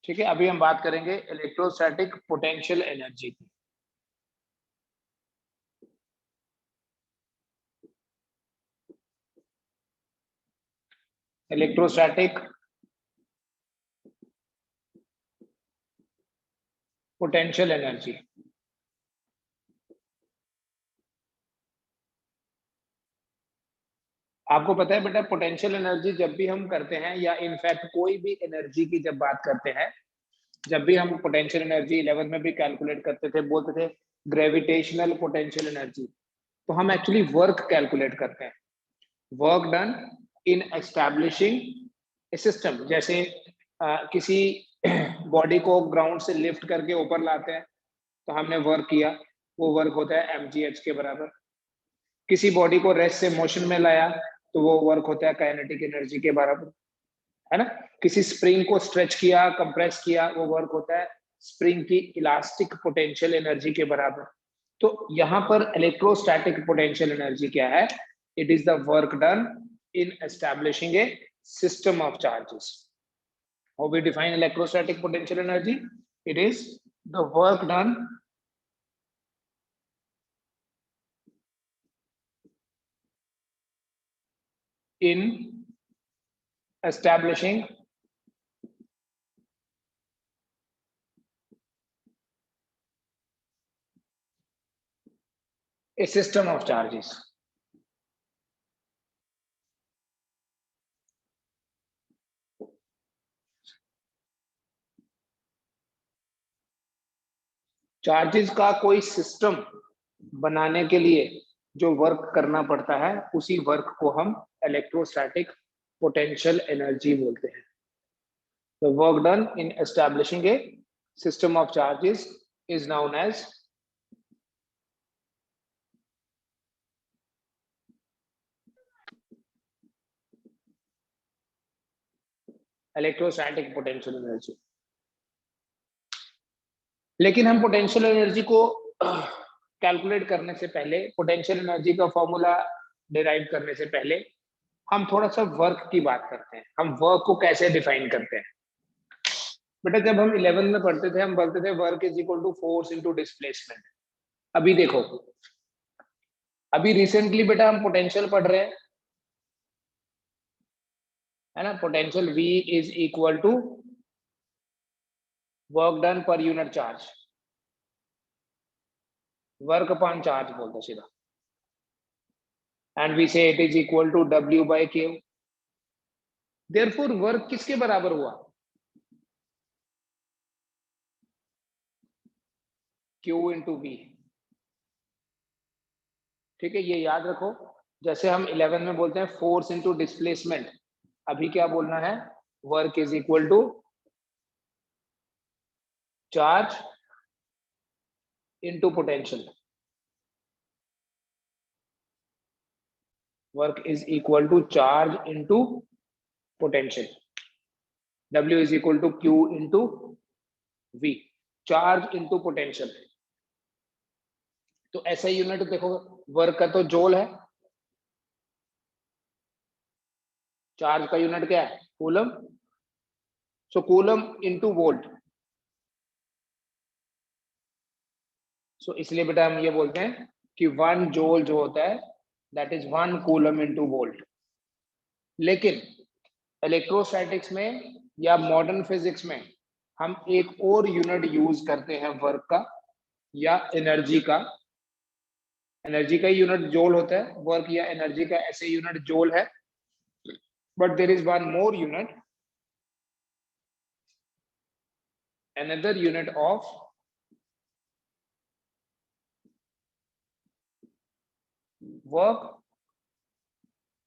ठीक है, अभी हम बात करेंगे इलेक्ट्रोस्टैटिक पोटेंशियल एनर्जी की। Electrostatic potential energy. आपको पता है बेटा, पोटेंशियल एनर्जी जब भी हम करते हैं, या इनफैक्ट कोई भी एनर्जी की जब बात करते हैं, जब भी हम पोटेंशियल एनर्जी 11 में भी कैलकुलेट करते थे, बोलते थे ग्रेविटेशनल पोटेंशियल एनर्जी, तो हम एक्चुअली वर्क कैलकुलेट करते हैं, work done in establishing A system. जैसे किसी बॉडी को ग्राउंड से लिफ्ट करके ऊपर लाते हैं, तो हमने वर्क किया, वो वर्क होता है mgh के बराबर। किसी बॉडी को रेस्ट से मोशन में लाया, तो वो वर्क होता है काइनेटिक एनर्जी के बराबर, है ना। किसी स्प्रिंग को स्ट्रेच किया, कंप्रेस किया, वो वर्क होता है स्प्रिंग की इलास्टिक पोटेंशियल एनर्जी के बराबर। तो यहाँ पर इलेक्ट्रोस्टैटिक पोटेंशियल एनर्जी क्या है? It is the work done in establishing A system of charges. How we define electrostatic potential energy? It is the work done in establishing a system of charges. Charges का कोई system बनाने के लिए जो work करना पड़ता है, उसी वर्क को हम इलेक्ट्रोस्टैटिक पोटेंशियल एनर्जी बोलते हैं। The work done in establishing a system of charges is known as electrostatic potential energy. लेकिन हम पोटेंशियल एनर्जी को कैलकुलेट करने से पहले, पोटेंशियल एनर्जी का फॉर्मूला डिराइव करने से पहले, हम थोड़ा सा वर्क की बात करते हैं। हम वर्क को कैसे डिफाइन करते हैं? बेटा, जब हम 11 में पढ़ते थे, हम बोलते थे work is equal to force into displacement. अभी देखो, अभी रिसेंटली बेटा हम पोटेंशियल पढ़ रहे हैं, है ना। Potential V is equal to work done per unit charge, work upon charge बोलते सीधा, and we say it is equal to W by Q। Therefore work किसके बराबर हुआ? Q into V। ठीक है, ये याद रखो। जैसे हम 11 में बोलते हैं फोर्स इंटू डिस्प्लेसमेंट, अभी क्या बोलना है? Work is equal to charge into potential. Work is equal to charge into potential. W is equal to Q into V, charge into potential. तो ऐसा यूनिट देखो, वर्क का तो जूल है, चार्ज का यूनिट क्या है? कूलम। सो कूलम इंटू वोल्ट। सो इसलिए बेटा हम ये बोलते हैं कि 1 जूल जो होता है, that is 1 coulomb into volt. लेकिन इलेक्ट्रोस्टैटिक्स में या मॉडर्न फिजिक्स में हम एक और यूनिट यूज करते हैं वर्क का या एनर्जी का। एनर्जी का यूनिट जूल होता है, वर्क या एनर्जी का ऐसे यूनिट जूल है, but there is one more unit, another unit of work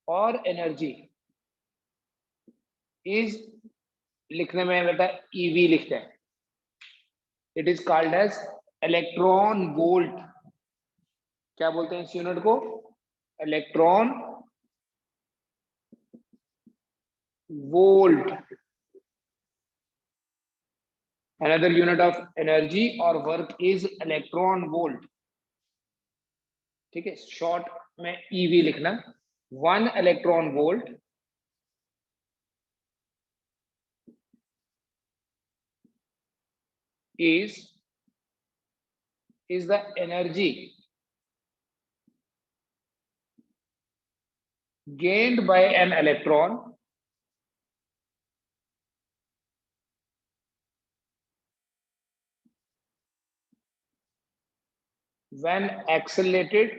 और एनर्जी इज, लिखने में बेटा EV लिखते हैं, it is called as electron volt. क्या बोलते हैं इस यूनिट को? Electron volt. another unit of energy और वर्क इज इलेक्ट्रॉन वोल्ट। ठीक है, शॉर्ट में EV लिखना। 1 electron volt is the energy gained by an electron when accelerated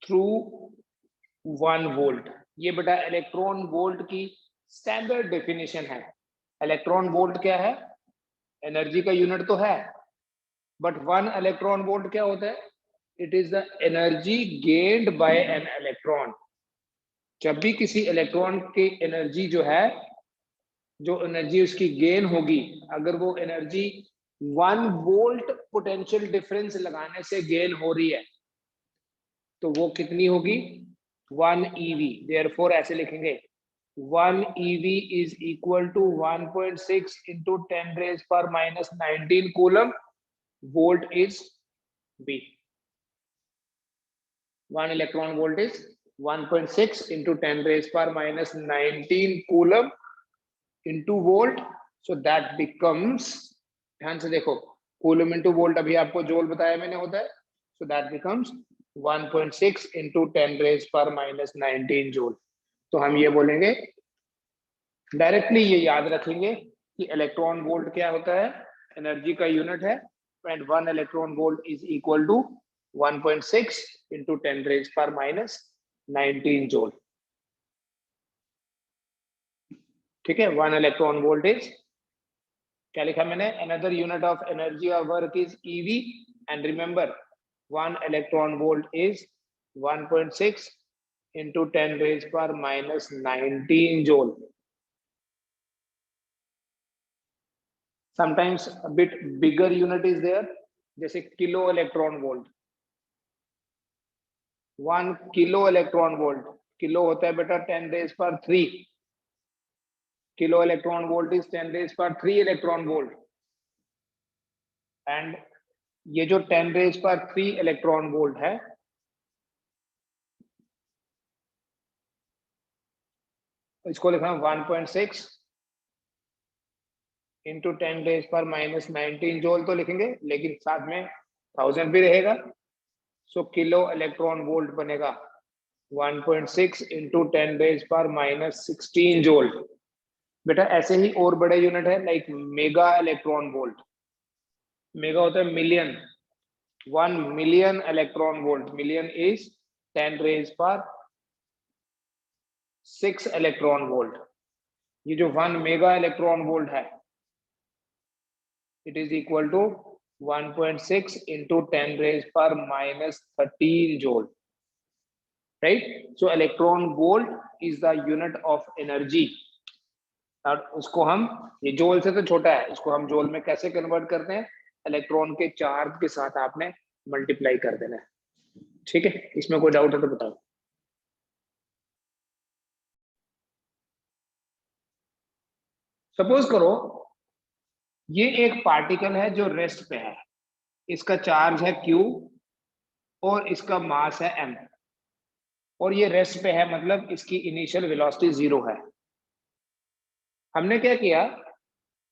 through 1 volt. ये बेटा इलेक्ट्रॉन वोल्ट की स्टैंडर्ड डेफिनेशन है। इलेक्ट्रॉन वोल्ट क्या है? एनर्जी का यूनिट तो है, बट 1 इलेक्ट्रॉन वोल्ट क्या होता है? It is the energy gained by an electron. जब भी किसी इलेक्ट्रॉन की एनर्जी जो है, जो एनर्जी उसकी गेन होगी, अगर वो एनर्जी 1 वोल्ट पोटेंशियल डिफरेंस लगाने से गेन हो रही है, तो वो कितनी होगी? 1 EV। देयरफॉर ऐसे लिखेंगे 1 EV is equal to 1.6 into 10 raise पर minus 19 coulomb. Volt is B। 1 electron volt is 1.6 into 10 raised power minus 19 coulomb into volt, so that becomes, ध्यान से देखो, कूलम इंटू वोल्ट अभी आपको जोल बताया मैंने होता है, so that becomes 1.6 into 10 raised power minus 19 जोल। तो हम ये बोलेंगे, डायरेक्टली ये याद रखेंगे कि इलेक्ट्रॉन वोल्ट क्या होता है? एनर्जी का यूनिट है, and 1 electron volt is equal to 1.6 into 10 raised power minus 19 joule। ठीक है, 1 इलेक्ट्रॉन वोल्ट इज, क्या लिखा मैंने? अनदर यूनिट ऑफ एनर्जी और work is EV, and remember 1 electron volt is 1.6 into 10 raised power minus 19 joule। Sometimes a bit bigger unit is there, जैसे kilo electron volt. 1 kilo electron volt, kilo होता है बेटा 10 raise पर 3, kilo electron volt is 10 raise पर 3 electron volt. And ये जो 10 raise पर 3 electron volt है, इसको लिखा 1.6 इंटू 10 रेज पर माइनस 19 जोल तो लिखेंगे, लेकिन साथ में 1000 भी रहेगा, सो किलो इलेक्ट्रॉन वोल्ट बनेगा 1.6 इंटू 10 रेज पर माइनस 16 जोल। बेटा ऐसे ही और बड़े यूनिट है, like mega electron volt. Mega होता है million, 1 million electron volt, million is 10 raise पर 6 इलेक्ट्रॉन वोल्ट। ये जो 1 मेगा इलेक्ट्रॉन वोल्ट है, it is equal to 1.6 into 10 raise पर minus 13 joule, right? So electron volt is the unit of energy. और उसको हम, ये जोल से तो छोटा है, इसको हम जोल में कैसे कन्वर्ट करते हैं? इलेक्ट्रॉन के चार्ज के साथ आपने मल्टीप्लाई कर देना है। ठीक है, इसमें कोई डाउट है तो बताओ। सपोज करो ये एक पार्टिकल है जो रेस्ट पे है, इसका चार्ज है Q और इसका मास है M, और ये रेस्ट पे है, मतलब इसकी इनिशियल वेलोसिटी 0 है। हमने क्या किया,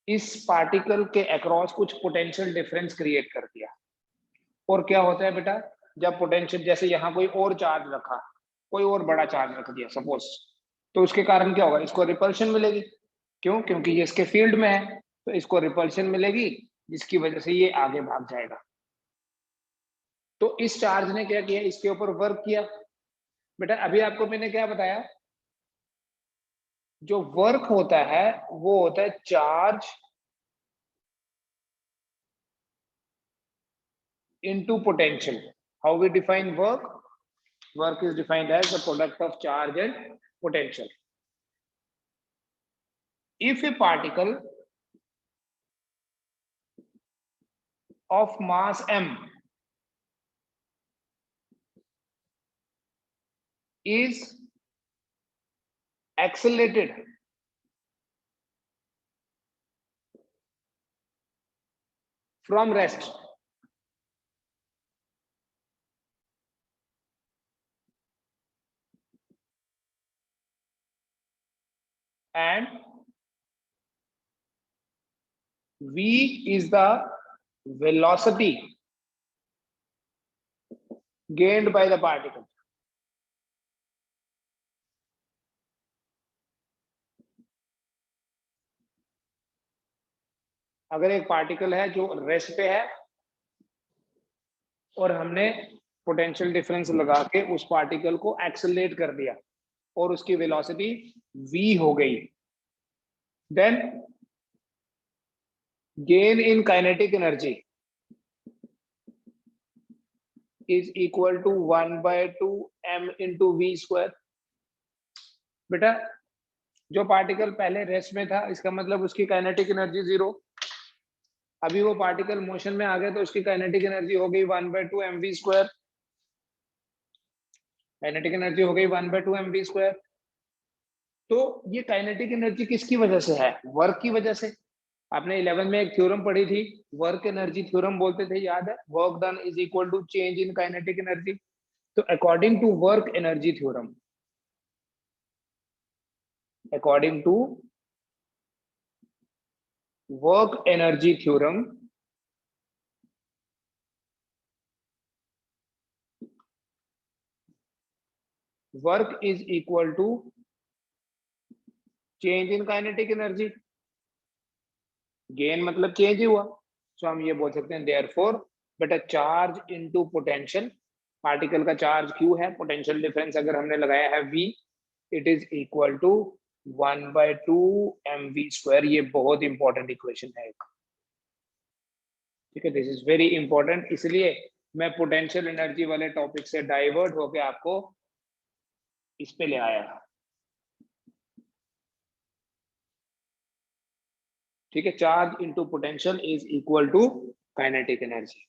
इस पार्टिकल के अक्रॉस कुछ पोटेंशियल डिफरेंस क्रिएट कर दिया। और क्या होता है बेटा, जब पोटेंशियल, जैसे यहाँ कोई और चार्ज रखा, कोई और बड़ा चार्ज रख दिया सपोज, तो उसके कारण क्या होगा? इसको रिपल्शन मिलेगी। क्यों? क्योंकि ये इसके फील्ड में है, तो इसको रिपल्शन मिलेगी, जिसकी वजह से ये आगे भाग जाएगा। तो इस चार्ज ने क्या किया? इसके ऊपर वर्क किया। बेटा अभी आपको मैंने क्या बताया? जो वर्क होता है वो होता है charge into potential. How we define work? Work is defined as the product of charge and potential. If a particle of mass m is accelerated from rest, and v is the velocity gained by the particle. अगर एक particle है जो rest पे है और हमने potential difference लगा के उस पार्टिकल को एक्सेलरेट कर दिया और उसकी वेलोसिटी v हो गई, then gain in kinetic energy is equal to 1/2 m into V square. बेटा जो पार्टिकल पहले रेस्ट में था इसका मतलब उसकी काइनेटिक एनर्जी 0, अभी वो पार्टिकल मोशन में आ गया तो उसकी काइनेटिक एनर्जी हो गई 1/2 mv स्क्वायर। काइनेटिक एनर्जी हो गई 1/2 mv स्क्वायर। तो ये काइनेटिक एनर्जी किसकी वजह से है? वर्क की वजह से। आपने 11 में एक थ्योरम पढ़ी थी, वर्क एनर्जी थ्योरम बोलते थे, याद है? Work done is equal to change in kinetic energy. तो according to work energy theorem, according to work energy theorem, work is equal to change in kinetic energy. Gain मतलब change ही हुआ, so हम ये बोल सकते हैं देयरफॉर बेटा चार्ज इनटू पोटेंशियल, पार्टिकल का चार्ज q है, पोटेंशियल डिफरेंस अगर हमने लगाया है v, it is equal to 1/2 mv square. ये बहुत इंपॉर्टेंट इक्वेशन है एक, ठीक है, दिस इज वेरी इंपॉर्टेंट। इसलिए मैं पोटेंशियल एनर्जी वाले टॉपिक से डाइवर्ट होके आपको इस पे ले आया, ठीक है। Charge into potential is equal to kinetic energy.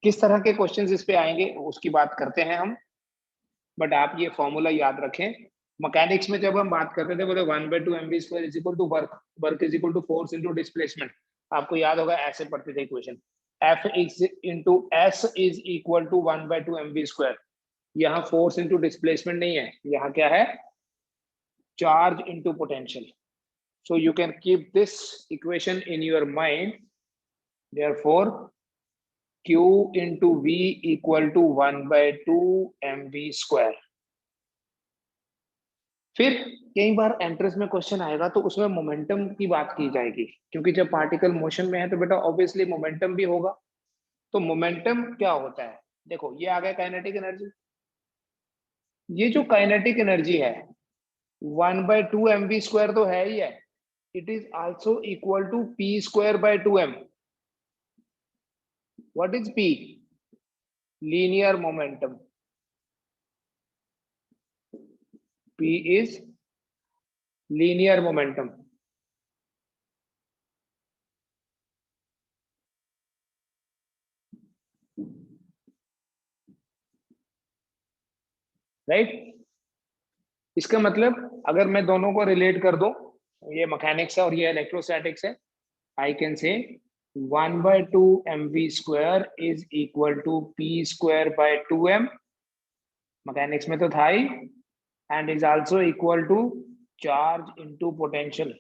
किस तरह के क्वेश्चंस इस पे आएंगे उसकी बात करते हैं हम, बट आप ये फॉर्मूला याद रखें। मैकेनिक्स में जब हम बात करते थे बोले 1/2 mv square is equal to work, work is equal to force into displacement. आपको याद होगा ऐसे पढ़ते थे equation, F is into S is equal to 1/2 mv square. यहाँ फोर्स इनटू डिस्प्लेसमेंट नहीं है, यहाँ क्या है? Charge into potential. So you can keep this equation in your mind. Therefore, Q into V equal to 1/2 mv square. फिर कई बार entrance में question आएगा तो उसमें मोमेंटम की बात की जाएगी, क्योंकि जब पार्टिकल मोशन में है तो बेटा ऑब्वियसली मोमेंटम भी होगा। तो मोमेंटम क्या होता है? देखो ये आ गया काइनेटिक एनर्जी। ये जो काइनेटिक एनर्जी है 1/2 mv स्क्वायर तो है ही है, it is also equal to p square by 2m. What is p? Linear momentum. P is linear momentum. Right? इसका मतलब अगर मैं दोनों को रिलेट कर दूं, ये मैकेनिक्स है और ये इलेक्ट्रोस्टैटिक्स है, I can say 1/2 mv square is equal to p square by 2m. Mechanics में तो था ही, and is also equal to charge into potential.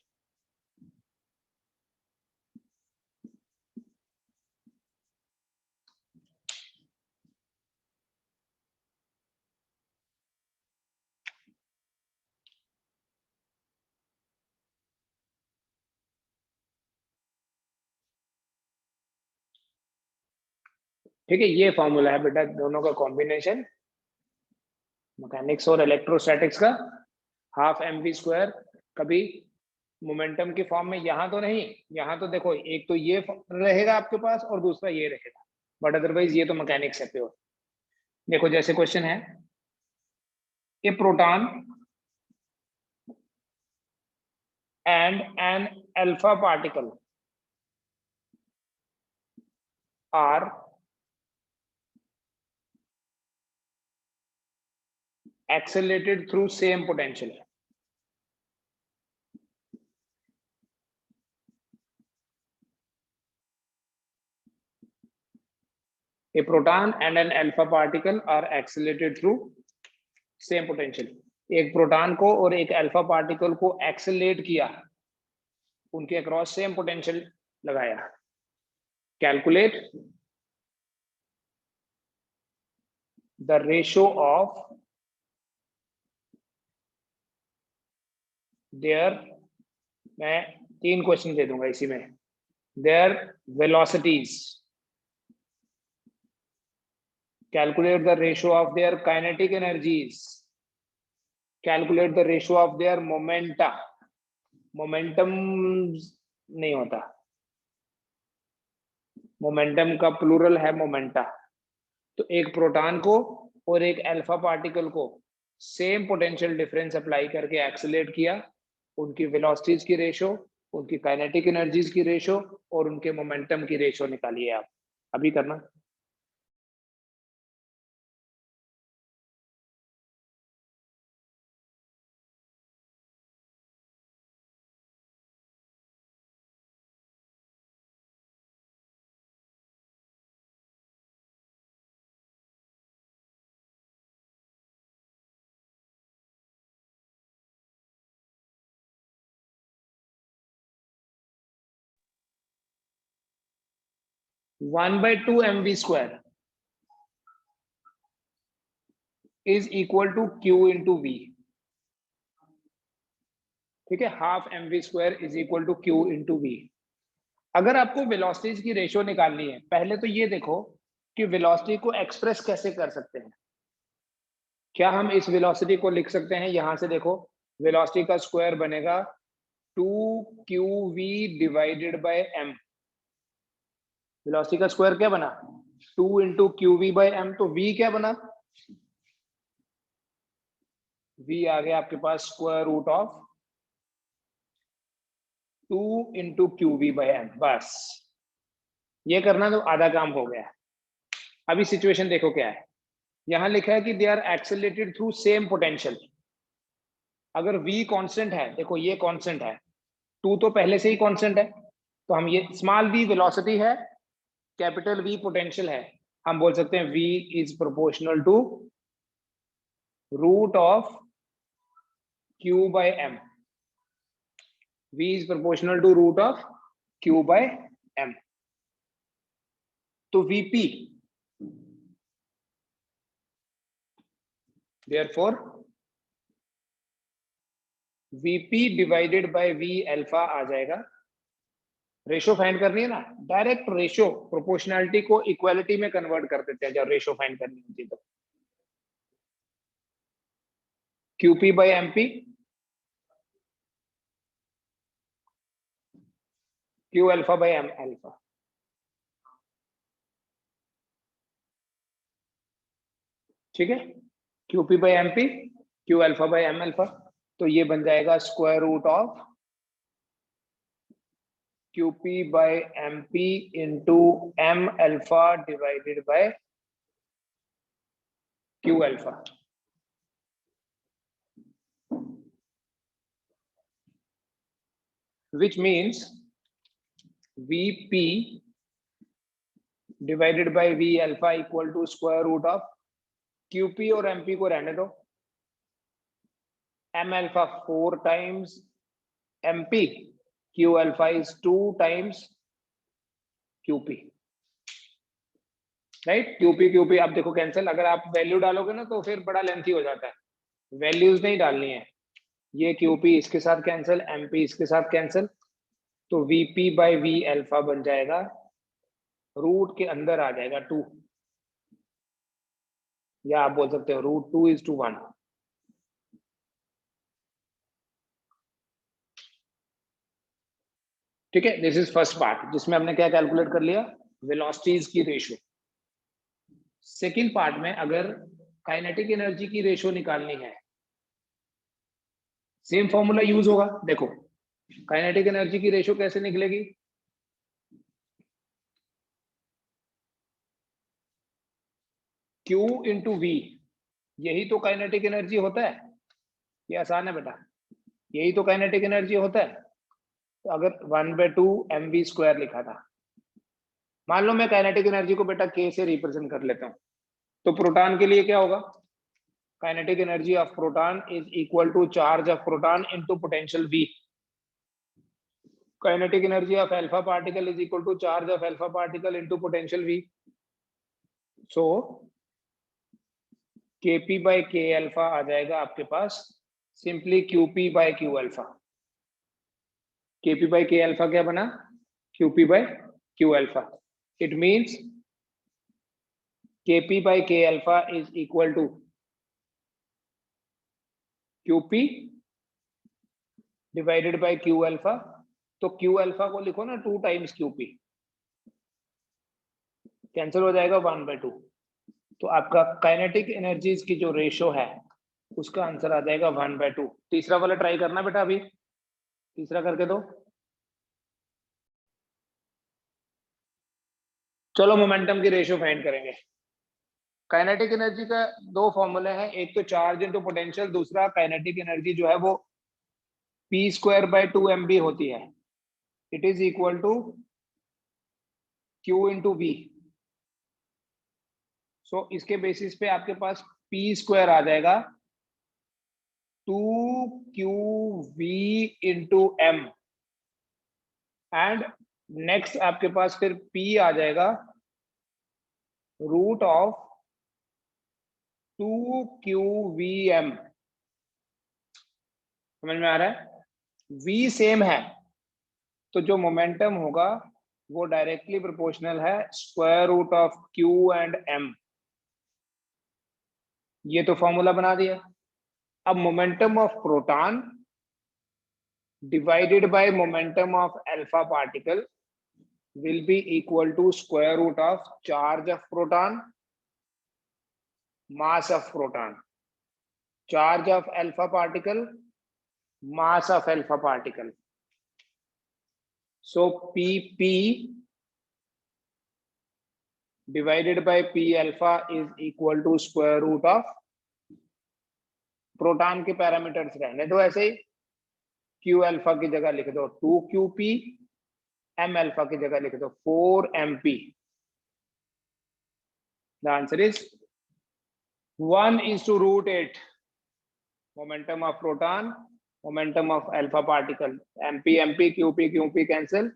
ठीक है, ये फॉर्मूला है बेटा दोनों का कॉम्बिनेशन, मैकेनिक्स और इलेक्ट्रोस्टैटिक्स का। हाफ mv स्क्वायर कभी मोमेंटम की फॉर्म में, यहाँ तो नहीं, यहाँ तो देखो एक तो ये रहेगा आपके पास और दूसरा ये रहेगा, बट अदरवाइज ये तो मैकेनिक्स है प्योर। देखो जैसे क्वेश्चन है, a proton and an alpha particle are accelerated through same potential. A proton and an alpha particle are accelerated through same potential. एक प्रोटॉन को और एक अल्फा पार्टिकल को एक्सेलरेट किया, उनके अक्रॉस सेम पोटेंशियल लगाया। Calculate the ratio of their, मैं 3 question दे दूंगा इसी में, there velocities, calculate the ratio of their kinetic energies, calculate the ratio of their momenta, momentum नहीं होता, मोमेंटम का प्लूरल है मोमेंटा। तो एक प्रोटॉन को और एक अल्फा पार्टिकल को सेम पोटेंशियल डिफरेंस अप्लाई करके एक्सेलरेट किया, उनकी वेलोसिटीज की रेशो, उनकी काइनेटिक एनर्जीज की रेशो और उनके मोमेंटम की रेशो निकालिए आप, अभी करना। One by two mv square is equal to q into V. ठीक है, half mv square is equal to q into V. अगर आपको वेलोसिटीज की रेशियो निकालनी है, पहले तो ये देखो कि वेलोसिटी को एक्सप्रेस कैसे कर सकते हैं। क्या हम इस वेलोसिटी को लिख सकते हैं, यहां से देखो, वेलोसिटी का स्क्वायर बनेगा 2qv divided by m। Velocity का स्क्वायर क्या बना, 2 into Q V by M. तो v क्या बना, v आ गया आपके पास square root of 2 into Q V by M. बस ये करना तो आधा काम हो गया। अभी सिचुएशन देखो क्या है, यहां लिखा है कि they are accelerated through same potential. अगर v कांस्टेंट है, देखो ये कांस्टेंट है, 2 तो पहले से ही कांस्टेंट है, तो हम ये स्मॉल v वेलोसिटी है, कैपिटल V पोटेंशियल है, हम बोल सकते हैं v is proportional to root of q by m। v is proportional to root of q by m। तो vp, therefore vp divided by v alpha आ जाएगा। Ratio find करनी है ना, डायरेक्ट रेशो प्रोपोर्शनैलिटी को इक्वालिटी में convert कर देते हैं जब रेशो फाइंड करनी होती है तो। QP bye MP, Q alpha by M alpha. ठीक है, QP bye MP, Q alpha by M alpha. तो ये बन जाएगा square root of QP bye MP into M alpha divided by Q alpha. Which means VP divided by V alpha equal to square root of QP और MP को रहने दो, M alpha 4 times MP, Q alpha is 2 times QP, right. QP अब देखो cancel, अगर आप value डालोगे ना तो फिर बड़ा लेंथी हो जाता है, वैल्यूज नहीं डालनी है। ये QP इसके साथ कैंसिल, MP इसके साथ कैंसिल, तो VP बाय V अल्फा बन जाएगा, रूट के अंदर आ जाएगा 2, या आप बोल सकते हो रूट 2 इज टू 1। ठीक है, दिस इज फर्स्ट पार्ट जिसमें हमने क्या कैलकुलेट कर लिया, वेलोसिटीज की रेशियो। सेकेंड पार्ट में अगर काइनेटिक एनर्जी की रेशियो निकालनी है, सेम फॉर्मूला यूज होगा। देखो काइनेटिक एनर्जी की रेशियो कैसे निकलेगी, Q इंटू V, यही तो काइनेटिक एनर्जी होता है। ये आसान है बेटा, यही तो काइनेटिक एनर्जी होता है। तो अगर 1/2 mv स्क्वायर लिखा था, मान लो मैं काइनेटिक एनर्जी को बेटा K से रिप्रेजेंट कर लेता हूं, तो प्रोटॉन के लिए क्या होगा, kinetic energy of proton is equal to charge of proton into potential V. Kinetic energy of alpha particle is equal to charge of alpha particle into potential V. So Kp by K alpha आ जाएगा आपके पास simply Qp by Q alpha. Kp by K alpha क्या बना? Qp by Q alpha. It means Kp by K alpha is equal to Qp divided by Q alpha. तो Q alpha को लिखो ना 2 times Qp, कैंसिल हो जाएगा 1/2. तो आपका काइनेटिक एनर्जीज की जो रेशो है उसका आंसर आ जाएगा 1/2. तीसरा वाला ट्राई करना बेटा, अभी तीसरा करके दो. चलो मोमेंटम की रेशियो फाइंड करेंगे. काइनेटिक एनर्जी का दो फॉर्मूले हैं, एक तो चार्ज इनटू पोटेंशियल, दूसरा काइनेटिक एनर्जी जो है वो p²/2mb होती है. It is equal to q into v. So इसके बेसिस पे आपके पास p² आ जाएगा 2qv into m. And next आपके पास फिर p आ जाएगा रूट ऑफ 2qvm. समझ में आ रहा है? v सेम है तो जो मोमेंटम होगा वो डायरेक्टली प्रोपोर्शनल है square root of q and m. ये तो फॉर्मूला बना दिया. अब momentum of proton divided by momentum of alpha particle will be equal to square root of charge of proton, mass of proton. Charge of alpha particle, mass of alpha particle. So Pp divided by P alpha is equal to square root of proton के parameters रहने दो ऐसे ही. Q alpha की जगह लिख दो 2qp, M alpha की जगह लिख दो 4mp. The answer is 1:8. Momentum of proton, momentum of alpha particle. mp mp qp qp cancel.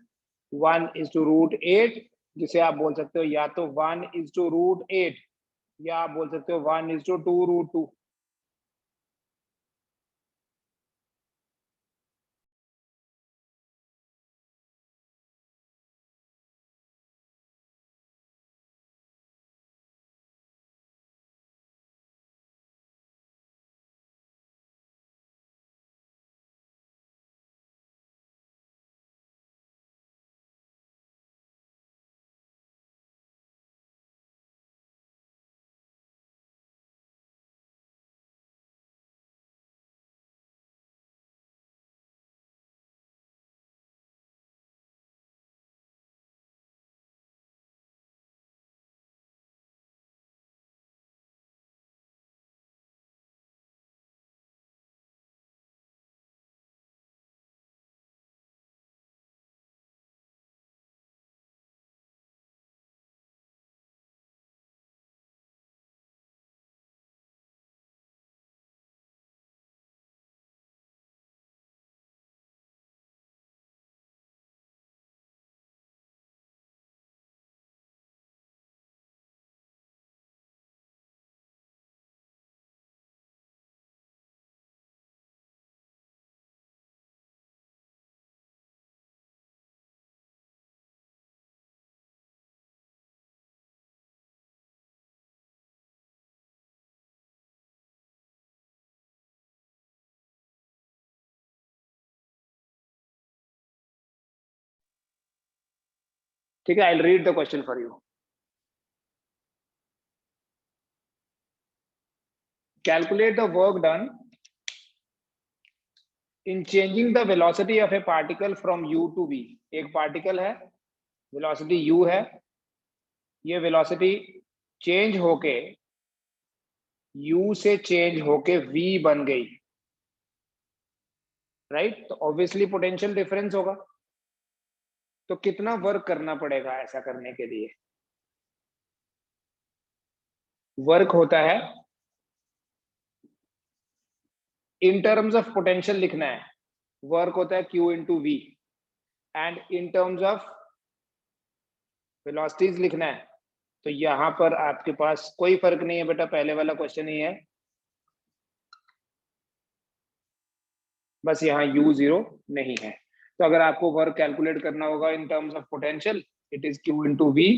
1:8, जिसे आप बोल सकते हो या तो 1:8 या आप बोल सकते हो 1:2√2. ठीक है, I'll read the question for you. Calculate the work done in changing the velocity of a particle from u to v. एक पार्टिकल है, वेलोसिटी u है, ये वेलोसिटी चेंज होके u से चेंज होके v बन गई, राइट? तो ऑब्वियसली पोटेंशियल डिफरेंस होगा. तो कितना वर्क करना पड़ेगा ऐसा करने के लिए? वर्क होता है इन टर्म्स ऑफ पोटेंशियल लिखना है, वर्क होता है Q into V, and in terms of velocities लिखना है। तो यहां पर आपके पास कोई फर्क नहीं है बेटा, पहले वाला क्वेश्चन ही है, बस यहाँ u जीरो नहीं है। तो अगर आपको वर्क कैलकुलेट करना होगा in terms of potential, it is Q into V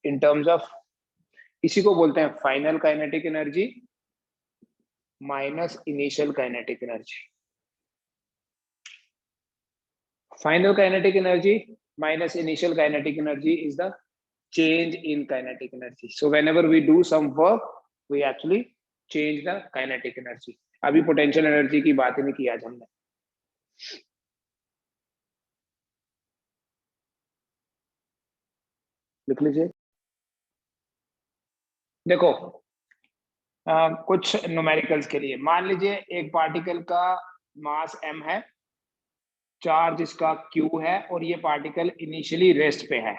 in terms of, इसी को बोलते हैं final kinetic energy minus initial kinetic energy. Final kinetic energy minus initial kinetic energy is the change in kinetic energy. So whenever we do some work, we actually change the kinetic energy. अभी potential energy की बात ही नहीं की आज हमने। लिख लीजिए। देखो कुछ न्यूमेरिकल्स के लिए, मान लीजिए एक पार्टिकल का मास m है, चार्ज इसका q है, और ये पार्टिकल इनिशियली रेस्ट पे है,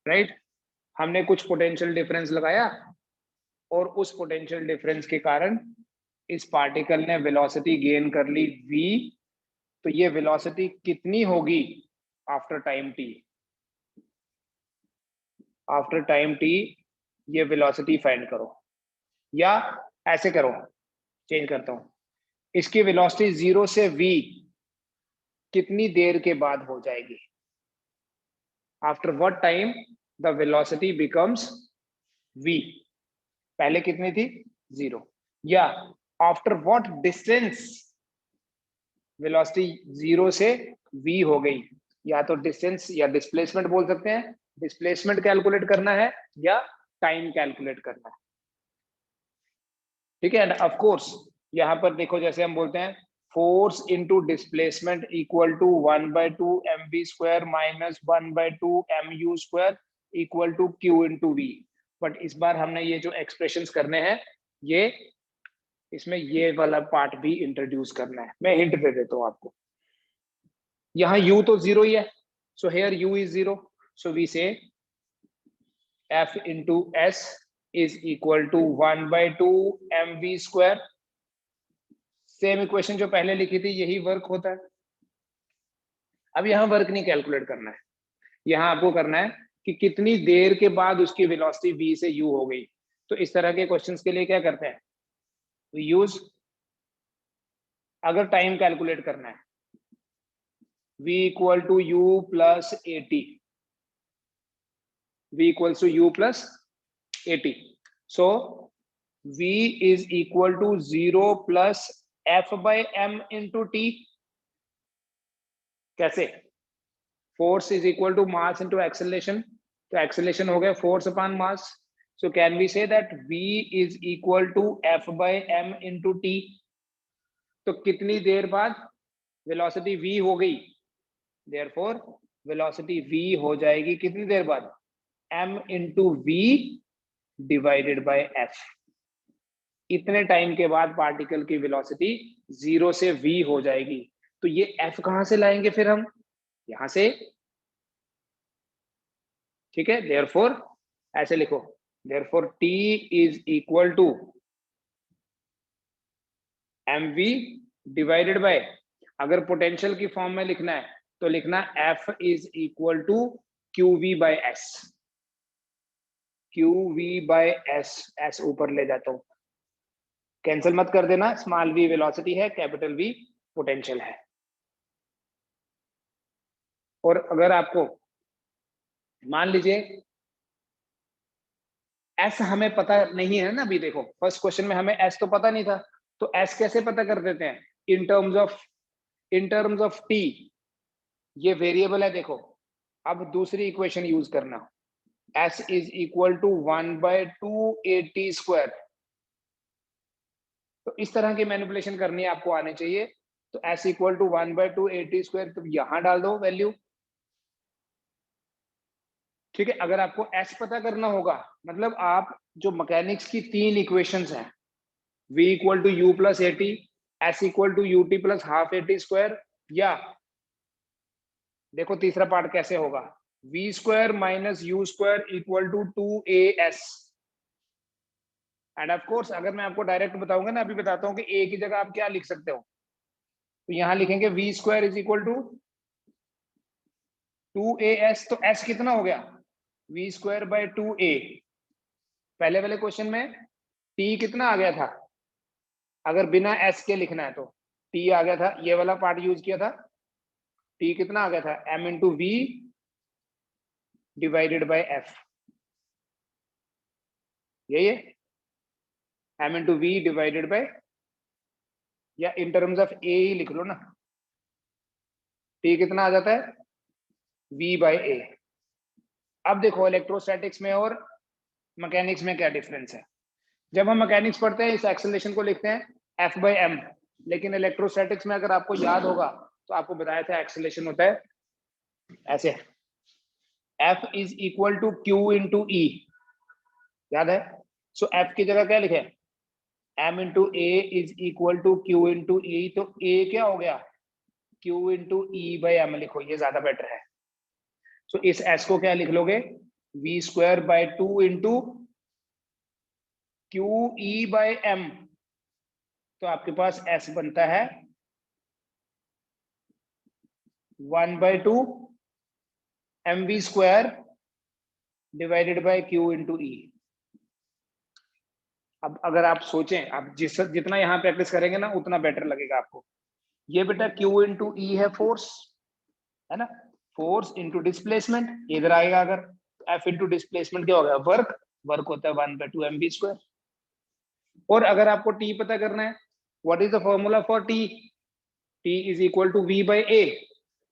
राइट? हमने कुछ पोटेंशियल डिफरेंस लगाया, और उस पोटेंशियल डिफरेंस के कारण इस पार्टिकल ने वेलोसिटी गेन कर ली v। तो ये वेलोसिटी कितनी होगी after time t? After time t ये वेलोसिटी फाइंड करो, या ऐसे करो, चेंज करता हूं, इसकी वेलोसिटी 0 से v कितनी देर के बाद हो जाएगी? After what time the velocity becomes v? पहले कितनी थी? 0। या आफ्टर व्हाट डिस्टेंस वेलोसिटी 0 से v हो गई? या तो डिस्टेंस या डिस्प्लेसमेंट बोल सकते हैं, डिस्प्लेसमेंट कैलकुलेट करना है या टाइम कैलकुलेट करना है, ठीक है? एंड ऑफ कोर्स यहां पर देखो, जैसे हम बोलते हैं force into displacement equal to 1/2 mv square minus 1/2 mu square equal to q into V. But इस बार हमने ये जो एक्सप्रेशंस करने हैं, ये इसमें ये वाला पार्ट भी इंट्रोड्यूस करना है। मैं हिंट दे देता हूं आपको, यहाँ u तो 0 ही है, so here u is 0, so we say f into s is equal to 1/2 mv square. Same equation जो पहले लिखी थी, यही वर्क होता है। अब यहाँ वर्क नहीं कैलकुलेट करना है, यहाँ आपको करना है कि कितनी देर के बाद उसकी वेलोसिटी v से u हो गई। तो इस तरह के क्वेश्चंस के लिए क्या करते हैं, वी यूज, अगर टाइम कैलकुलेट करना है, v equal to u plus 80, v equals to u plus 80, so v is equal to 0 plus f by m into t। कैसे? Force is equal to mass into acceleration, तो acceleration हो गया force upon mass, so can we say that v is equal to f by m into t। तो कितनी देर बाद velocity v हो गई? Therefore velocity v हो जाएगी कितनी देर बाद? m into v divided by f। इतने टाइम के बाद पार्टिकल की वेलोसिटी 0 से v हो जाएगी। तो ये f कहां से लाएंगे फिर हम? यहां से, ठीक है? देयरफॉर ऐसे लिखो, therefore t is equal to mv divided by, अगर पोटेंशियल की फॉर्म में लिखना है तो लिखना f is equal to qv by s। qv by s, s ऊपर ले जाता हूं, कैंसिल मत कर देना, स्मॉल v वेलोसिटी है, कैपिटल V पोटेंशियल है। और अगर आपको मान लीजिए s हमें पता नहीं है ना, अभी देखो फर्स्ट क्वेश्चन में हमें s तो पता नहीं था, तो s कैसे पता कर देते हैं? इन टर्म्स ऑफ t, ये वेरिएबल है। देखो अब दूसरी इक्वेशन यूज करना, s is equal to 1/2 AT square. तो इस तरह की मैनिपुलेशन करनी आपको आनी चाहिए। तो s equal to 1/2 AT square, तो यहां डाल दो वैल्यू, ठीक है? अगर आपको s पता करना होगा, मतलब आप जो मैकेनिक्स की 3 इक्वेशंस हैं, v equal to u plus AT, s equal to ut plus half AT square, या देखो तीसरा पार्ट कैसे होगा, v square minus u square equal to 2as। And of course अगर मैं आपको डायरेक्ट बताऊंगा ना, अभी बताता हूँ कि ए की जगह आप क्या लिख सकते हो, तो यहाँ लिखेंगे V square is equal to 2as, तो s कितना हो गया, वी स्क्वायर बाय 2a। पहले वाले क्वेश्चन में t कितना आ गया था, अगर बिना s के लिखना है तो t आ गया था, ये वाला पार्ट यूज किया था, t कितना आ गया था, m into V divided by f, यही है, m into V divided by, या इन टर्म्स ऑफ a ही लिख लो ना, t कितना आ जाता है, v बाय a। अब देखो इलेक्ट्रोस्टैटिक्स में और मैकेनिक्स में क्या डिफरेंस है। जब हम मैकेनिक्स पढ़ते हैं इस एक्सेलरेशन को लिखते हैं F बाई एम, लेकिन इलेक्ट्रोस्टैटिक्स में अगर आपको याद होगा तो आपको बताया था एक्सेलरेशन होता है ऐसे, F is equal to Q into E, याद है। सो F की जगह क्या लिखे, M into A is equal to Q into E, तो A क्या हो गया, Q into E by M लिखो, ये ज्यादा बेटर है। सो इस S को क्या लिख लोगे, V square by 2 into Q E by M, तो आपके पास S बनता है 1 by 2 M V square divided by Q into E. अब अगर आप सोचें, आप जितना यहाँ प्रैक्टिस करेंगे ना उतना बेटर लगेगा आपको। ये बेटा क्यू इंटू ई है फोर्स, है ना, फोर्स इंटू डिस्प्लेसमेंट इधर आएगा, अगर एफ इंटू डिस्प्लेसमेंट क्या होगा, वर्क, वर्क होता है 1 बाय 2 एम वी स्क्वायर। और अगर आपको टी पता करना है, what is the formula for T, T is equal to V by A,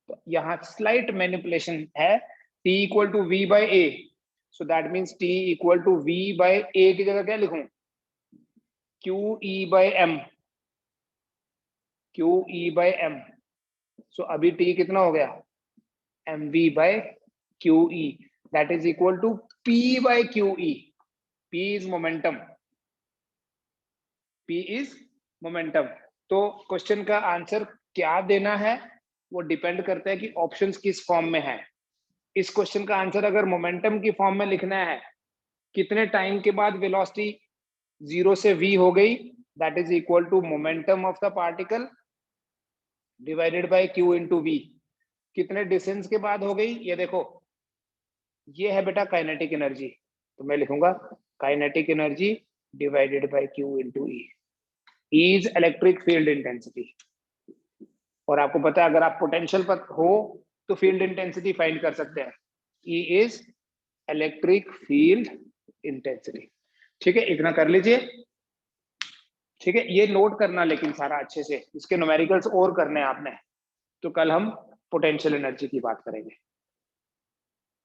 तो यहाँ स्लाइट मैनिपुलेशन है, T equal to V by A, so that means T equal to V by A की जगह क्या लिखूं, Q E by M, Q E by M. So अभी T कितना हो गया, M V by Q E, that is equal to P by Q E. P is momentum, P is momentum. तो question का आंसर क्या देना है वो डिपेंड करता है कि ऑप्शंस किस फॉर्म में है। इस क्वेश्चन का आंसर अगर मोमेंटम की फॉर्म में लिखना है, कितने टाइम के बाद वेलोसिटी 0 से v हो गई, that is equal to momentum of the particle divided by q into V. कितने डिस्टेंस के बाद हो गई, ये देखो, ये है बेटा काइनेटिक एनर्जी, तो मैं लिखूंगा kinetic energy divided by q into E. Is electric field intensity, और आपको पता है अगर आप पोटेंशियल पर हो तो फील्ड इंटेंसिटी फाइंड कर सकते हैं, E is electric field intensity. ठीक है, इतना कर लीजिए। ठीक है, ये नोट करना लेकिन सारा अच्छे से, इसके न्यूमेरिकल्स और करने हैं आपने, तो कल हम पोटेंशियल एनर्जी की बात करेंगे।